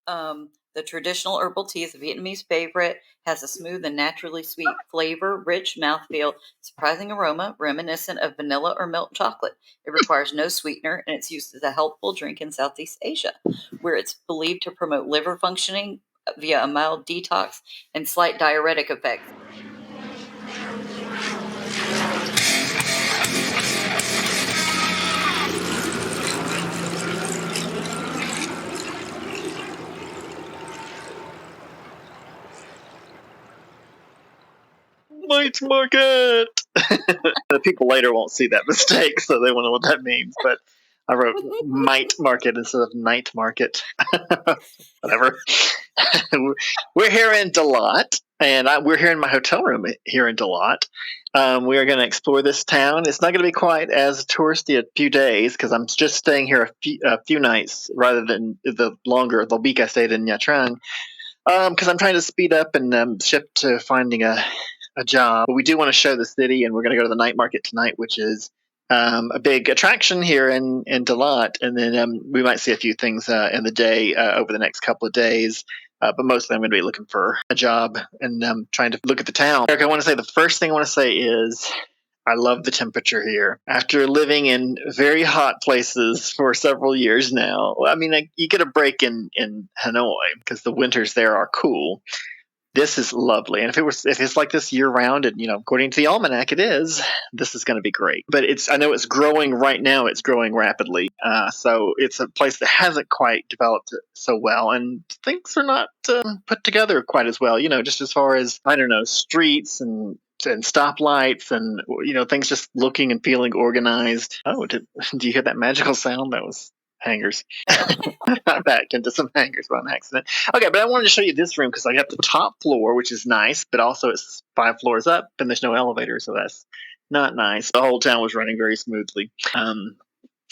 The traditional herbal tea is a Vietnamese favorite, has a smooth and naturally sweet flavor, rich mouthfeel, surprising aroma, reminiscent of vanilla or milk chocolate. It requires no sweetener, and it's used as a healthful drink in Southeast Asia, where it's believed to promote liver functioning via a mild detox and slight diuretic effects. Night market. The people later won't see that mistake, so they won't know what that means. But I wrote might market instead of night market. Whatever. We're here in Dalat, and we're here in my hotel room here in Dalat. We are going to explore this town. It's not going to be quite as touristy a few days because I'm just staying here a few nights rather than the week I stayed in Nha Trang. Because I'm trying to speed up and shift to finding a job. But we do want to show the city, and we're going to go to the night market tonight, which is a big attraction here in Dalat. And then we might see a few things in the day over the next couple of days. But mostly I'm going to be looking for a job and trying to look at the town. Eric, I want to say the first thing I want to say is I love the temperature here. After living in very hot places for several years now, I mean, you get a break in Hanoi because the winters there are cool. This is lovely, and if it's like this year round, and according to the almanac, it is. This is going to be great. But I know it's growing right now. It's growing rapidly, so it's a place that hasn't quite developed so well, and things are not put together quite as well. Just as far as I don't know, streets and stoplights and things just looking and feeling organized. Oh, do you hear that magical sound? That was hangers. I backed into some hangers by accident. Okay, but I wanted to show you this room because I got the top floor, which is nice, but also it's 5 floors up and there's no elevator, so that's not nice. The whole town was running very smoothly.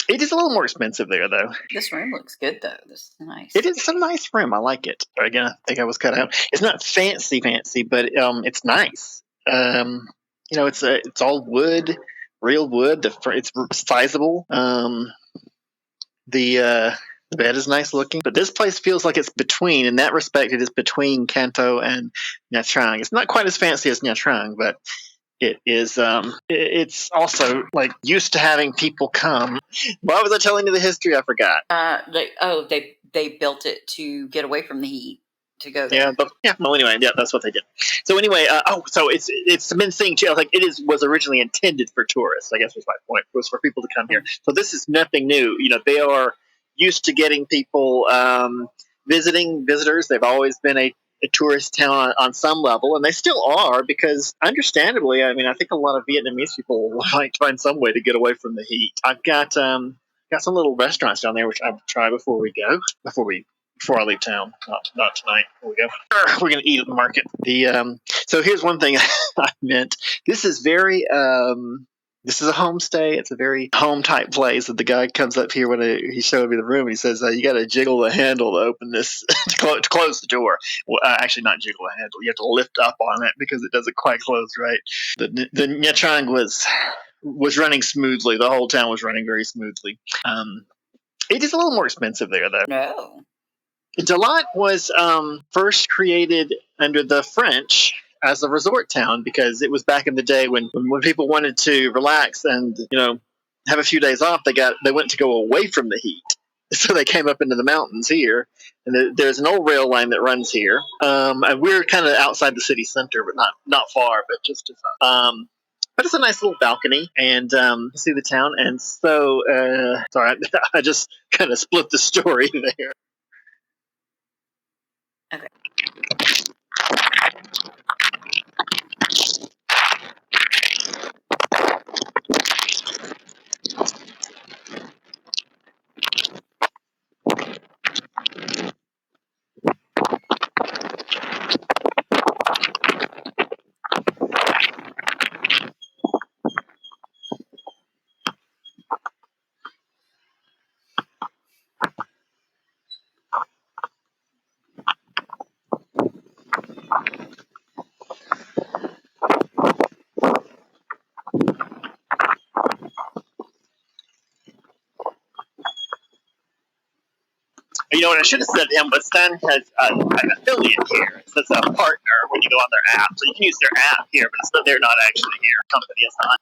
It is a little more expensive there, though. This room looks good, though. This is nice. It is a nice room. I like it. Again, I think I was cut out. It's not fancy, but it's nice. It's all wood, real wood. It's sizable. The bed is nice looking, but this place feels like it's between. In that respect, it is between Kanto and Nha Trang. It's not quite as fancy as Nha Trang, but it is. It's also like used to having people come. Why was I telling you the history? I forgot. They built it to get away from the heat. To go there. Well, anyway, that's what they did. So anyway, so it's been saying too. Like was originally intended for tourists. I guess was my point. Was for people to come here. So this is nothing new. They are used to getting people visitors. They've always been a tourist town on some level, and they still are because, understandably, I mean, I think a lot of Vietnamese people like to find some way to get away from the heat. I've got some little restaurants down there which I will try before I leave town. Not tonight. Here we go. We're going to eat at the market. So here's one thing I meant. This is very. This is a homestay. It's a very home type place. And the guy comes up here when he showed me the room. And he says, "You got to jiggle the handle to open this to close the door." Well, actually, not jiggle the handle. You have to lift up on it because it doesn't quite close right. The Nha Trang was running smoothly. The whole town was running very smoothly. It is a little more expensive there, though. No. Dalat was first created under the French as a resort town because it was back in the day when people wanted to relax and have a few days off. They went to go away from the heat, so they came up into the mountains here. And there's an old rail line that runs here, and we're kind of outside the city center, but not far, but just as but it's a nice little balcony, and see the town. And so, sorry, I just kind of split the story there. Okay. know what I should have said to him, but Stan has an affiliate here. So it's a partner when you go on their app. So you can use their app here, but they're not actually here. Company is not.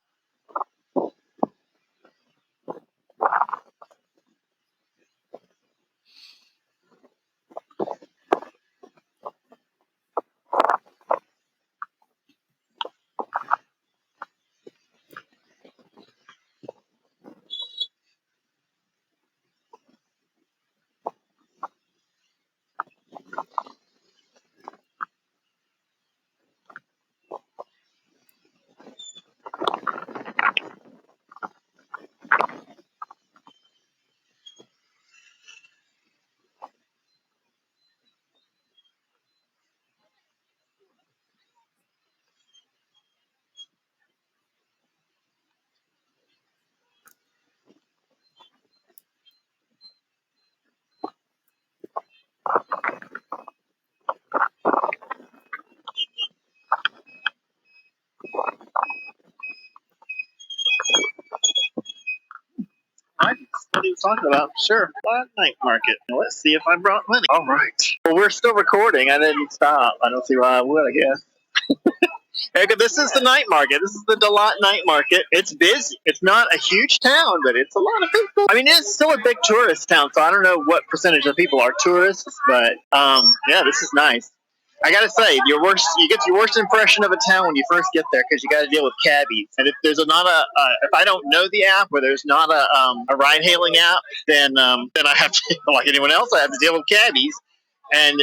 I just what he was talking about. Sure. Night market. Let's see if I brought money. All right. Well, we're still recording. I didn't stop. I don't see why I would, I guess. Erica, this is the night market. This is the Dalat night market. It's busy. It's not a huge town, but it's a lot of people. I mean, it's still a big tourist town, so I don't know what percentage of people are tourists, but yeah, this is nice. I gotta say, you get your worst impression of a town when you first get there because you got to deal with cabbies. And if there's not if I don't know the app or there's not a ride hailing app, then I have to, like anyone else, I have to deal with cabbies, and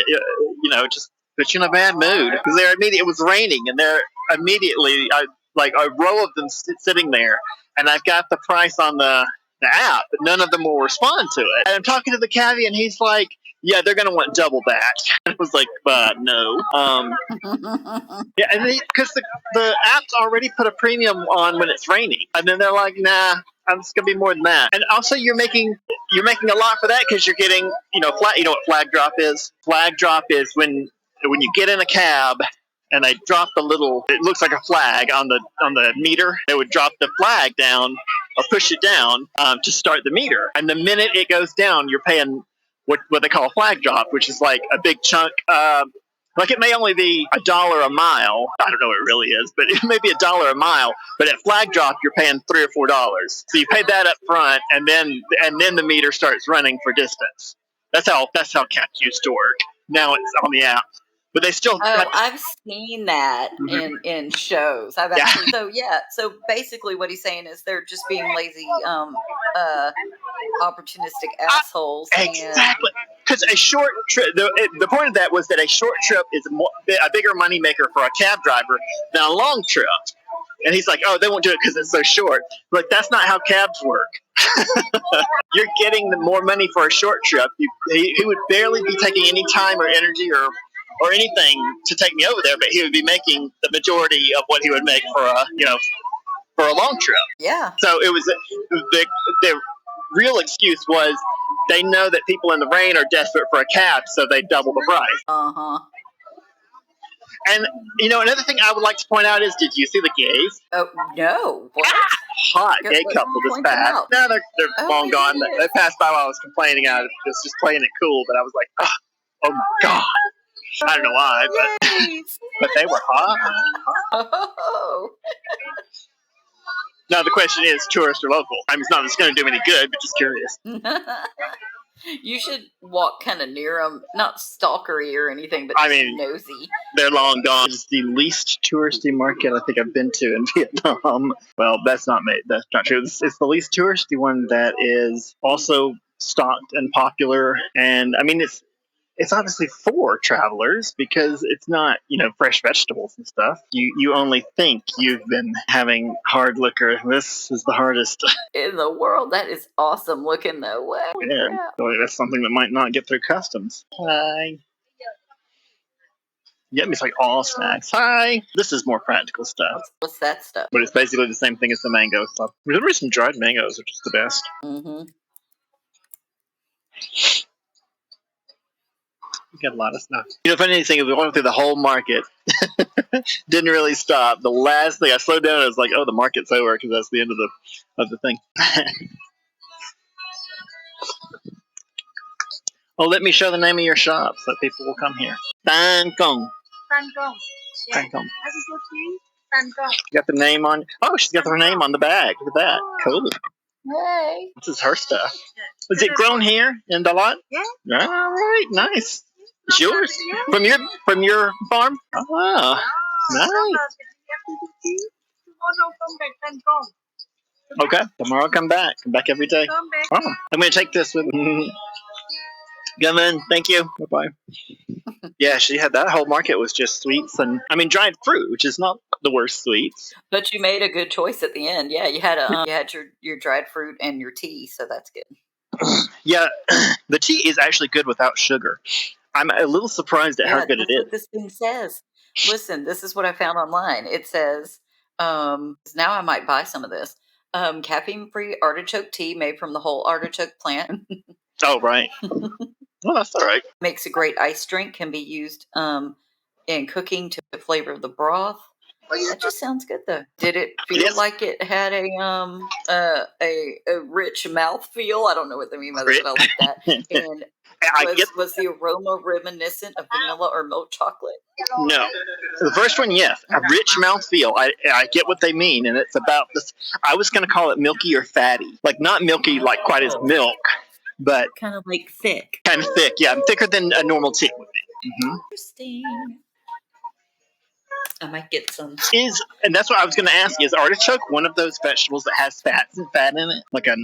just put you in a bad mood because it was raining and they're immediately like a row of them sitting there, and I've got the price on the app, but none of them will respond to it. And I'm talking to the cabbie, and he's like, "Yeah, they're gonna want double that." And I was like, no. Yeah, and because the app's already put a premium on when it's raining, and then they're like, "Nah, it's gonna be more than that." And also, you're making a lot for that because you're getting flag. You know what flag drop is? Flag drop is when you get in a cab and they drop the little. It looks like a flag on the meter. They would drop the flag down or push it down to start the meter. And the minute it goes down, you're paying what they call a flag drop, which is like a big chunk. Like it may only be $1 a mile. I don't know what it really is, but it may be $1 a mile. But at flag drop, you're paying $3 or $4. So you pay that up front, and then the meter starts running for distance. That's how CAPs used to work. Now it's on the app, but they still. Oh, I've seen that in shows. I've Yeah. actually so basically what he's saying is they're just being lazy opportunistic assholes. Exactly. Because a short trip, the point of that was that a short trip is a bigger moneymaker for a cab driver than a long trip. And he's like, "Oh, they won't do it because it's so short." Like, that's not how cabs work. You're getting more money for a short trip. He would barely be taking any time or energy or anything to take me over there, but he would be making the majority of what he would make for a long trip. Yeah. So it was the real excuse was they know that people in the rain are desperate for a cab, so they double the price. And another thing I would like to point out is, did you see the gays? Oh no! What? Hot gay couple this past. No, they're long gone. They passed by while I was complaining. I was just playing it cool, but I was like, oh my god! I don't know why, but they were hot. Oh. Now the question is, tourist or local? I mean, it's not that it's going to do any good, but just curious. You should walk kind of near them, not stalkery or anything, but nosy. They're long gone. It's the least touristy market I think I've been to in Vietnam. Well, that's not true. It's the least touristy one that is also stocked and popular. And I mean, it's obviously for travelers because it's not, fresh vegetables and stuff. You only think you've been having hard liquor. This is the hardest in the world. That is awesome looking though. Wow. Yeah, so that's something that might not get through customs. Hi. Yeah, it's like all snacks. Hi. This is more practical stuff. What's that stuff? But it's basically the same thing as the mango stuff. There's some dried mangoes, which is the best. We got a lot of stuff. Funny anything is we went through the whole market. Didn't really stop. The last thing I slowed down, I was like, "Oh, the market's over," because that's the end of the thing. Oh, let me show the name of your shop so people will come here. Tankong. Yeah. Tankong. You got the name on. Oh, she's got her name on the bag. Look at that. Cool. Hey. This is her stuff. Is it grown here in Dalat? Yeah. All right, nice. It's yours from your farm. Oh, nice. Okay, tomorrow I'll come back. Come back every day. Oh, I'm gonna take this with me. Come in. Thank you. Bye bye. Yeah, she had that whole market was just sweets and dried fruit, which is not the worst sweets. But you made a good choice at the end. Yeah, you had your dried fruit and your tea, so that's good. Yeah, the tea is actually good without sugar. I'm a little surprised at how good it That's is. what this thing says. Listen, this is what I found online. It says, now I might buy some of this. Caffeine-free artichoke tea made from the whole artichoke plant. Oh, right. Well, that's all right. Makes a great ice drink. Can be used in cooking to flavor the broth. That just sounds good, though. Did it feel Yes. like it had a rich mouth feel? I don't know what they mean by that, but I like that. And was the aroma reminiscent of vanilla or milk chocolate? No. The first one, yes. A rich mouthfeel. I get what they mean, and it's about this. I was going to call it milky or fatty. Like, not milky like quite as milk, but kind of like thick. Kind of thick, yeah. Thicker than a normal tea would be. Mm-hmm. Interesting. I might get some. And that's what I was going to ask you. Is artichoke one of those vegetables that has fat in it, like a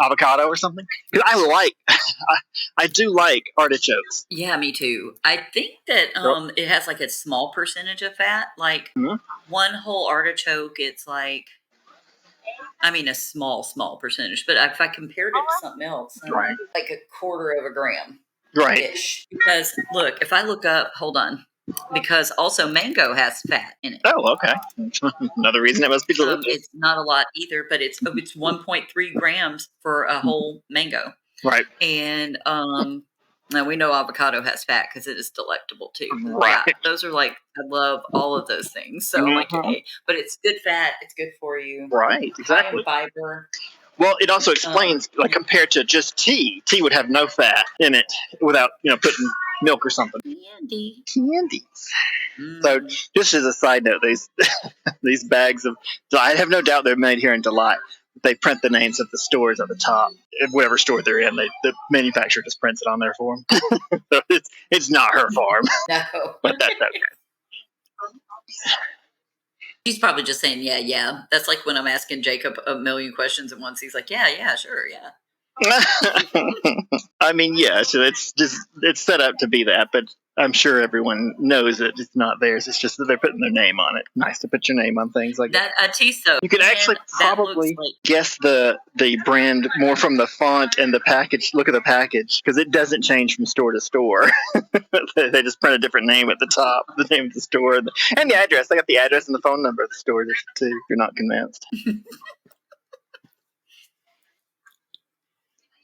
avocado or something? Because I do like artichokes. Yeah, me too. I think that it has like a small percentage of fat. Like one whole artichoke, it's like, a small percentage. But if I compared it to something else, right, like a quarter of a gram, right? Ish. Because look, if I look up, hold on. Because also mango has fat in it. Oh, okay. Another reason it must be delicious. It's not a lot either, but it's 1.3 grams for a whole mango. Right. And now we know avocado has fat because it is delectable too. Right. Yeah, those are like, I love all of those things. So I'm like, hey, but it's good fat. It's good for you. Right. Exactly. High in fiber. Well, it also explains, like, compared to just tea would have no fat in it without, putting milk or something. Candies. So, just as a side note, these bags of, I have no doubt they're made here in Dalat. They print the names of the stores at the top, whatever store they're in. The manufacturer just prints it on there for them. So it's not her farm. No, but that's okay. He's probably just saying, yeah. That's like when I'm asking Jacob a million questions at once. He's like, yeah, sure, yeah. Yeah, so it's set up to be that, but I'm sure everyone knows that it's not theirs. It's just that they're putting their name on it. Nice to put your name on things like that. Tea soap. You could actually probably guess the brand more from the font and the package. Look at the package, because it doesn't change from store to store. They just print a different name at the top, the name of the store, and the address. I got the address and the phone number of the store too, if you're not convinced.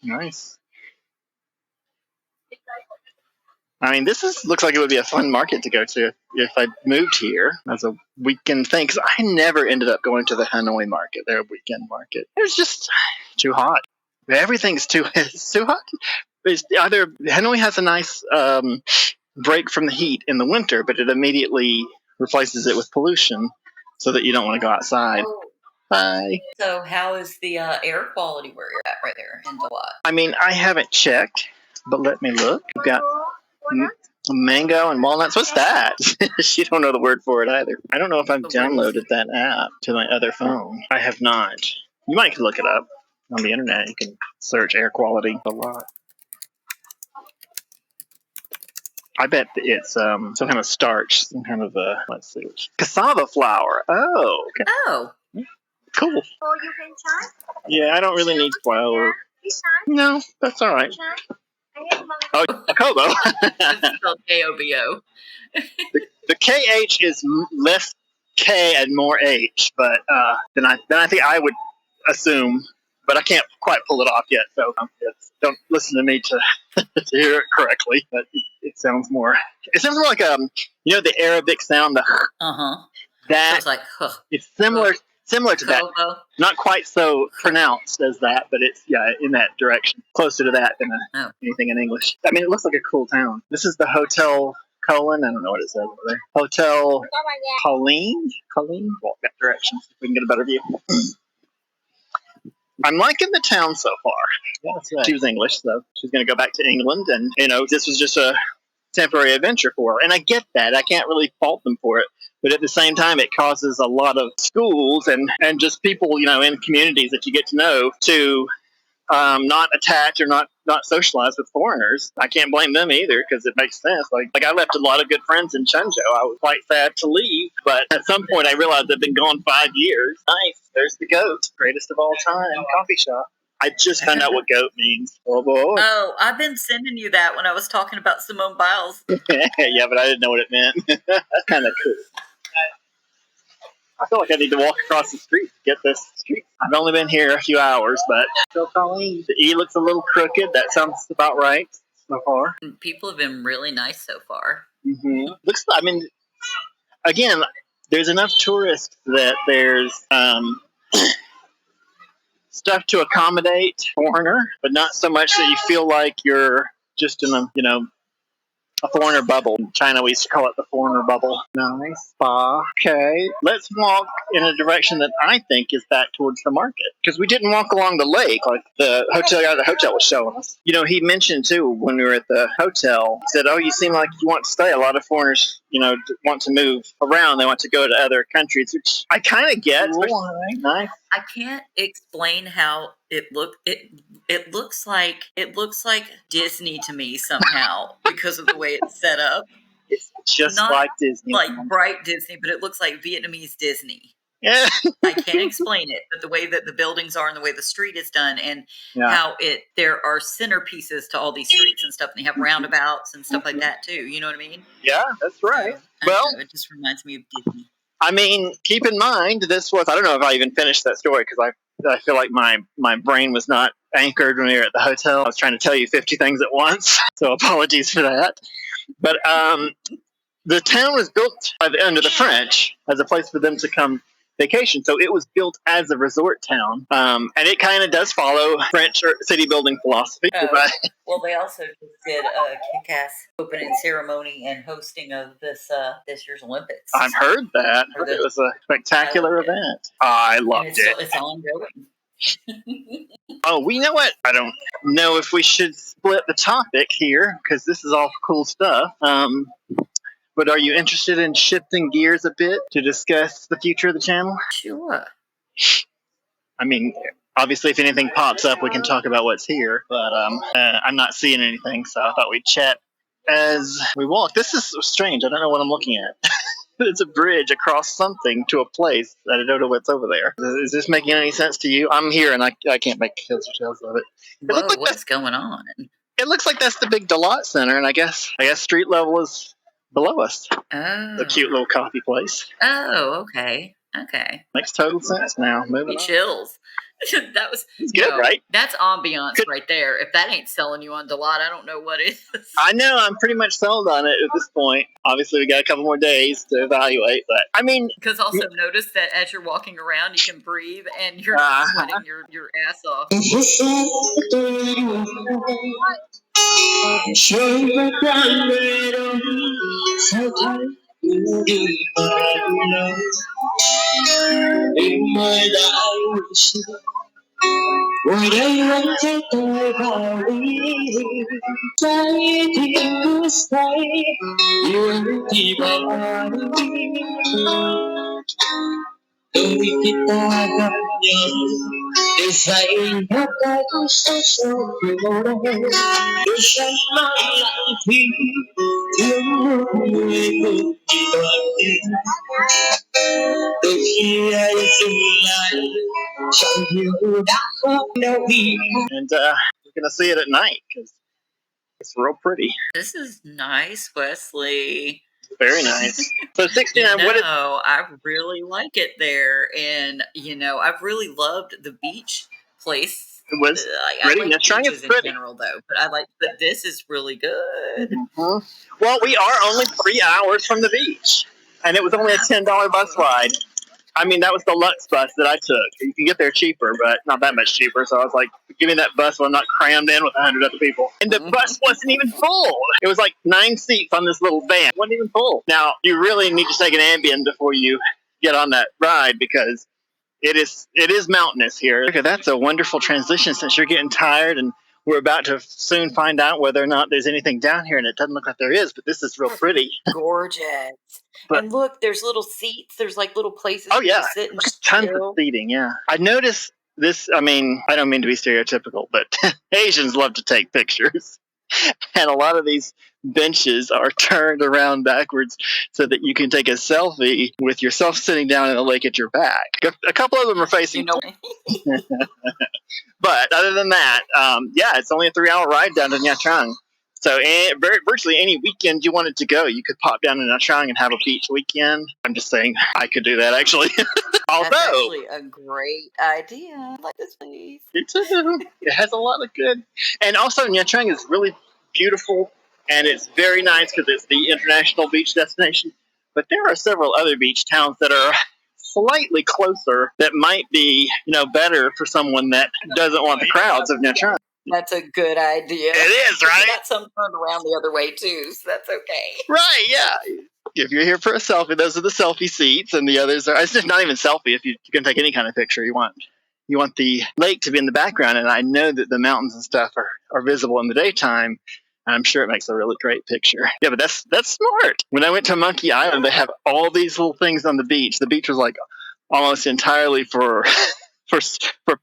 Nice. This looks like it would be a fun market to go to if I moved here as a weekend thing. Because I never ended up going to the Hanoi market, their weekend market. It was just too hot. Everything's too hot. It's either Hanoi has a nice break from the heat in the winter, but it immediately replaces it with pollution, so that you don't want to go outside. Bye. So how is the air quality where you're at right there in Dalat? I haven't checked, but let me look. We've got mango and walnuts. What's that? She don't know the word for it either. I don't know if I've downloaded that app to my other phone. I have not. You might look it up on the internet. You can search air quality a lot. I bet it's some kind of starch, some kind of let's see, cassava flour. Oh. Okay. Oh. Cool. So you can try? Yeah, I don't really need flour. No, that's all right. Oh, Kobo. It's spelled Kobo. The KH is less K and more H, but then I think I would assume, but I can't quite pull it off yet. So don't listen to me to hear it correctly. But it sounds more. It sounds more like the Arabic sound. Uh-huh. That so it's like it's similar. Similar to that. Kobo. Not quite so pronounced as that, but it's, in that direction. Closer to that than anything in English. I mean, it looks like a cool town. This is the Hotel Colin. I don't know what it says over there. Hotel Colleen? Colleen? Walk that direction so we can get a better view. I'm liking the town so far. Yeah, that's right. She was English, so she's going to go back to England, and, this was just a temporary adventure for her. And I get that. I can't really fault them for it. But at the same time, it causes a lot of schools and just people, in communities that you get to know to not attach or not socialize with foreigners. I can't blame them either because it makes sense. Like I left a lot of good friends in Chunjo. I was quite sad to leave, but at some point I realized I've been gone 5 years. Nice. There's the goat. Greatest of all time. Coffee shop. I just found out what goat means. Oh, boy. Oh, I've been sending you that when I was talking about Simone Biles. Yeah, but I didn't know what it meant. That's kind of cool. I feel like I need to walk across the street to get this street. I've only been here a few hours, but still Colleen. The E looks a little crooked. That sounds about right so far. People have been really nice so far. Mm-hmm. Again, there's enough tourists that there's stuff to accommodate foreigner, but not so much that you feel like you're just in a foreigner bubble. In China, we used to call it the foreigner bubble. Nice spa. Okay, let's walk in a direction that I think is back towards the market because we didn't walk along the lake like the hotel guy at the hotel was showing us. He mentioned too when we were at the hotel. He said, "Oh, you seem like you want to stay. A lot of foreigners, want to move around. They want to go to other countries," which I kind of get. Nice. I can't explain how it looked. It looks like Disney to me somehow because of the way it's set up. It's just not like Disney, like bright Disney, but it looks like Vietnamese Disney. Yeah, I can't explain it, but the way that the buildings are and the way the street is done, and how there are centerpieces to all these streets and stuff, and they have roundabouts and stuff like that too. You know what I mean? Yeah, that's right. It just reminds me of Disney. I mean, keep in mind, I don't know if I even finished that story because I feel like my brain was not anchored when we were at the hotel. I was trying to tell you 50 things at once, so apologies for that. But the town was built under the French as a place for them to come vacation. So it was built as a resort town. And it kind of does follow French city building philosophy. Well, they also just did a kick-ass opening ceremony and hosting of this year's Olympics. I've heard that. It was a spectacular event. I loved it. It's ongoing. Oh, you know what? I don't know if we should split the topic here because this is all cool stuff. But are you interested in shifting gears a bit to discuss the future of the channel? Sure. I mean, obviously, if anything pops up, we can talk about what's here. But I'm not seeing anything, so I thought we'd chat as we walk. This is strange. I don't know what I'm looking at. It's a bridge across something to a place that I don't know what's over there. Is this making any sense to you? I'm here, and I can't make heads or tails of it. Whoa, what's going on? It looks like that's the big Dalat Center, and I guess street level is below us. Oh. A cute little coffee place. Oh, okay. Makes total sense now. Moving on. Chills. That was good, right? That's ambiance right there. If that ain't selling you on Dalat, I don't know what is. I know. I'm pretty much sold on it at this point. Obviously, we got a couple more days to evaluate, but I mean, because also notice that as you're walking around, you can breathe and you're sweating your ass off. Đôi kita gặp nhau để dạy nhau cái sâu sâu về màu đen đôi sáng mang lặng thinh tiếng người ngược chỉ toàn tim đôi khi ai dừng lại chẳng hiểu đã khóc đau vì and we're gonna see it at night because it's real pretty. This is nice, Wesley. Very nice. So 69. I really like it there, and I've really loved the beach place. It was pretty. I like beaches in general, though, but this is really good. Mm-hmm. Well, we are only 3 hours from the beach, and it was only a $10 bus ride. I mean, that was the Lux bus that I took. You can get there cheaper, but not that much cheaper. So I was like, give me that bus when I'm not crammed in with 100 other people. And the bus wasn't even full. It was like 9 seats on this little van. It wasn't even full. Now, you really need to take an Ambien before you get on that ride because it is mountainous here. Okay, that's a wonderful transition since you're getting tired and we're about to soon find out whether or not there's anything down here, and it doesn't look like there is, but this is real pretty. Gorgeous. But And look, there's little seats. There's like little places oh for you yeah, to sit and just tons of chill. seating. Yeah, I noticed this. I mean, I don't mean to be stereotypical, but Asians love to take pictures, and a lot of these benches are turned around backwards so that you can take a selfie with yourself sitting down in a lake at your back. A couple of them are facing. You know, But other than that, yeah, it's only a 3-hour ride down to Nha Trang. So virtually any weekend you wanted to go, you could pop down to Nha Trang and have a beach weekend. I'm just saying I could do that actually. that's Although actually a great idea. I like this place. it has a lot of good. And also Nha Trang is really beautiful and it's very nice because it's the international beach destination. But there are several other beach towns that are slightly closer that might be, better for someone that doesn't want the crowds of Nha Trang. That's a good idea. It is, right? I got some turned around the other way too, so that's okay. Right, yeah. If you're here for a selfie, those are the selfie seats, and the others are. It's just not even selfie. If you can take any kind of picture you want. You want the lake to be in the background, and I know that the mountains and stuff are visible in the daytime. I'm sure it makes a really great picture. Yeah, but that's smart. When I went to Monkey Island, they have all these little things on the beach. The beach was like almost entirely for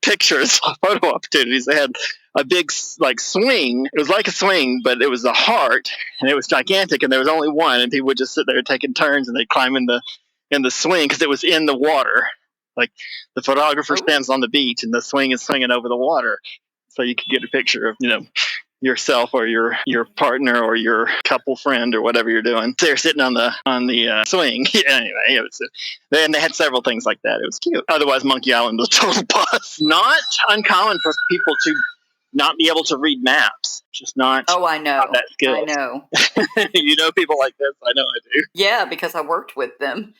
pictures, photo opportunities. They had a big swing. It was like a swing, but it was a heart, and it was gigantic. And there was only one, and people would just sit there taking turns, and they'd climb in the swing because it was in the water. Like the photographer stands on the beach, and the swing is swinging over the water, so you could get a picture of yourself or your partner or your couple friend or whatever you're doing. They're sitting on the swing. Anyway, they had several things like that. It was cute. Otherwise, Monkey Island was a total bust. Not uncommon for people to not be able to read maps. Just not. Oh, I know. Not that skill. I know. You know people like this. I know I do. Yeah, because I worked with them.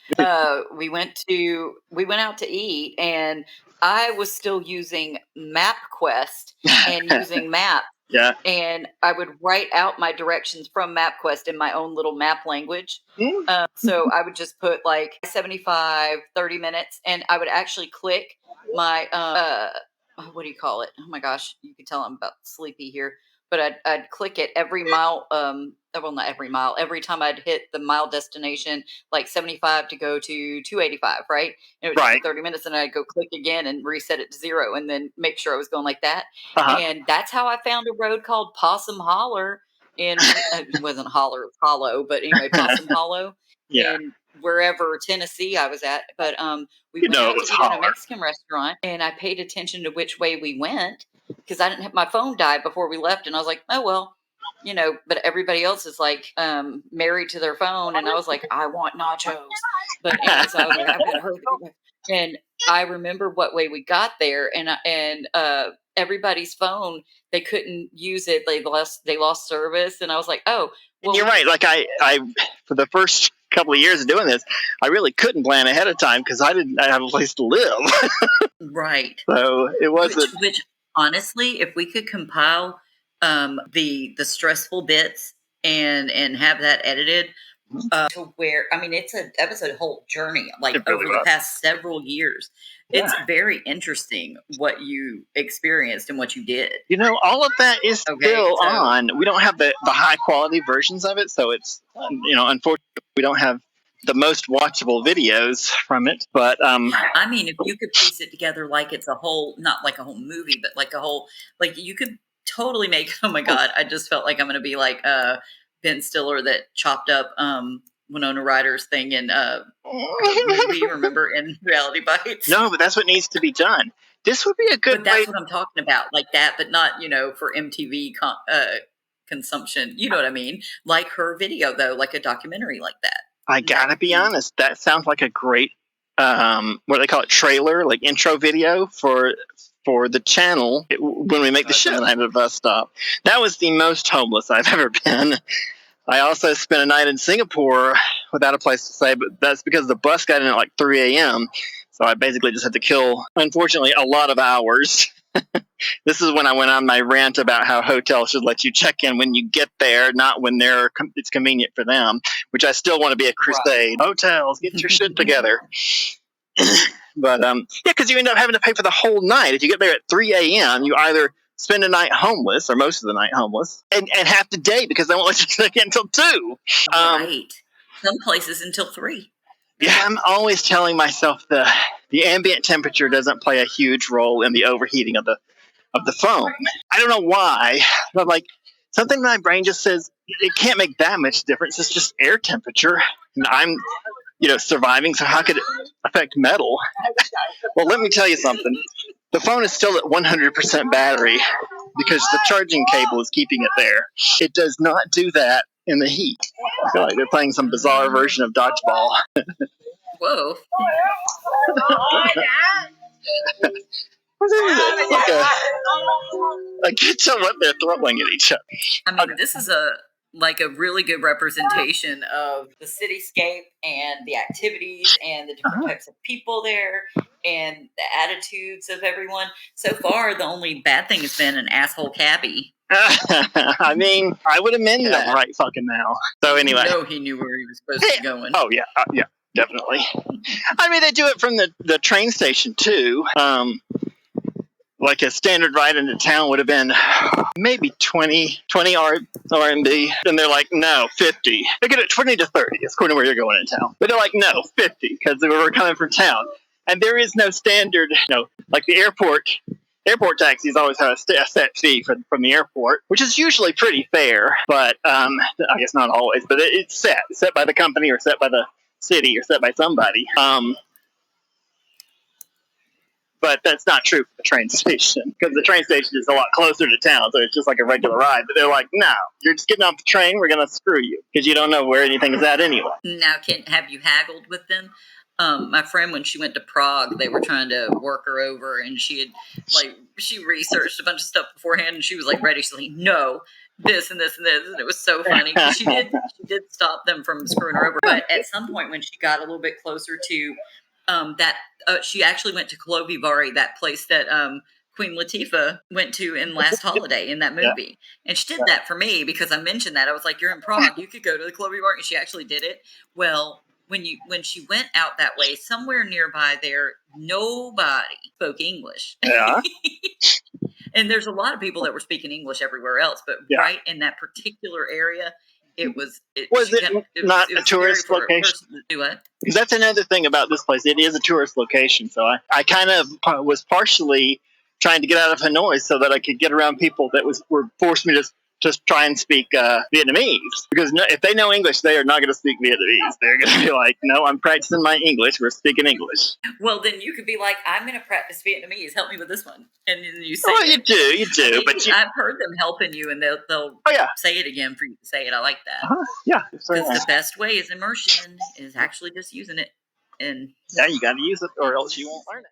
We went out to eat, and I was still using MapQuest and using maps. Yeah. And I would write out my directions from MapQuest in my own little map language. So I would just put like 75, 30 minutes, and I would actually click my, what do you call it? Oh my gosh, you can tell I'm about sleepy here. But I'd click it every mile. Well, not every mile. Every time I'd hit the mile destination, like 75 to go to 285, right? And it would take 30 minutes, and I'd go click again and reset it to 0, and then make sure I was going like that. Uh-huh. And that's how I found a road called Possum Holler. It wasn't holler, it was hollow, but anyway, Possum Hollow. Yeah. In wherever Tennessee I was at. But we went out to eat at a Mexican restaurant, and I paid attention to which way we went, because I didn't have my phone died before we left, and I was like, oh well, but everybody else is like married to their phone, and I was like, I want nachos. But anyway, so I was like, I better hurry. And I remember what way we got there, and everybody's phone, they couldn't use it. They lost service, and I was like, oh, well, and you're right. Like I for the first couple of years of doing this, I really couldn't plan ahead of time because I didn't have a place to live. Right. So it wasn't. Which honestly, if we could compile the stressful bits and have that edited to where, I mean, that was a whole journey, like over the past several years. Yeah. It's very interesting what you experienced and what you did. All of that is still on. We don't have the high quality versions of it, so it's unfortunately we don't have the most watchable videos from it. But I mean, if you could piece it together like it's a whole, not like a whole movie, but like a whole, like you could totally make. Oh my God, I just felt like I'm going to be like Ben Stiller that chopped up Winona Ryder's thing in movie, remember, in Reality Bites. No, but that's what needs to be done. This would be a good. But that's what I'm talking about, like that, but not for MTV consumption. You know what I mean? Like her video, though, like a documentary like that. I gotta be honest. That sounds like a great what do they call it? Trailer, like intro video for the channel when we make the show. And I have a bus stop. That was the most homeless I've ever been. I also spent a night in Singapore without a place to stay, but that's because the bus got in at like 3 a.m. So I basically just had to kill, unfortunately, a lot of hours. This is when I went on my rant about how hotels should let you check in when you get there, not when it's convenient for them, which I still want to be a crusade. Right. Hotels, get your shit together. But yeah, because you end up having to pay for the whole night. If you get there at 3 a.m., you either spend the night homeless or most of the night homeless and half the day because they won't let you check in until 2. Right. Some places until 3. Yeah, I'm always telling myself the ambient temperature doesn't play a huge role in the overheating of the phone. I don't know why, but like something in my brain just says it can't make that much difference. It's just air temperature, and I'm surviving. So how could it affect metal? Well, let me tell you something. The phone is still at 100% battery because the charging cable is keeping it there. It does not do that in the heat. I feel like they're playing some bizarre version of dodgeball. Whoa. I can't tell what they're throwing at each other. I mean, this is a really good representation of the cityscape and the activities and the different types of people there and the attitudes of everyone. So far, the only bad thing has been an asshole cabbie. I mean, I would amend that right fucking now. So anyway. He knew where he was supposed to be going. Oh, yeah. Yeah, definitely. I mean, they do it from the train station, too. Like a standard ride into town would have been maybe 20 RMB. And they're like, no, 50. They get it 20 to 30, according to where you're going in town. But they're like, no, 50, because we're coming from town. And there is no standard, like the airport taxis always have a set fee from the airport, which is usually pretty fair, but I guess not always. But it's set by the company or set by the city or set by somebody. But that's not true for the train station, because the train station is a lot closer to town, so it's just like a regular ride. But they're like, no, you're just getting off the train, we're going to screw you, because you don't know where anything is at anyway. Now, have you haggled with them? My friend, when she went to Prague, they were trying to work her over, and she researched a bunch of stuff beforehand, and she was like ready. She's like, no, this and this and this, and it was so funny. She did stop them from screwing her over, but at some point when she got a little bit closer to she actually went to Clovivari, that place that Queen Latifah went to in Last Holiday in that movie. Yeah. And she did that for me because I mentioned that. I was like, you're in Prague, you could go to the Clovivari. And she actually did it. Well, when she went out that way, somewhere nearby there, nobody spoke English. Yeah. And there's a lot of people that were speaking English everywhere else, but right in that particular area, was it not a tourist location? Do what? Because that's another thing about this place. It is a tourist location. So I kind of was partially trying to get out of Hanoi so that I could get around people that were forced me to just try and speak Vietnamese. Because if they know English, they are not going to speak Vietnamese. They're going to be like, no, I'm practicing my English. We're speaking English. Well, then you could be like, I'm going to practice Vietnamamese. Help me with this one. And then you say you do. But I've heard them helping you, and they'll say it again for you to say it. I like that. Yeah. Because the best way is immersion, is actually just using it. And yeah, you got to use it or else you won't learn it.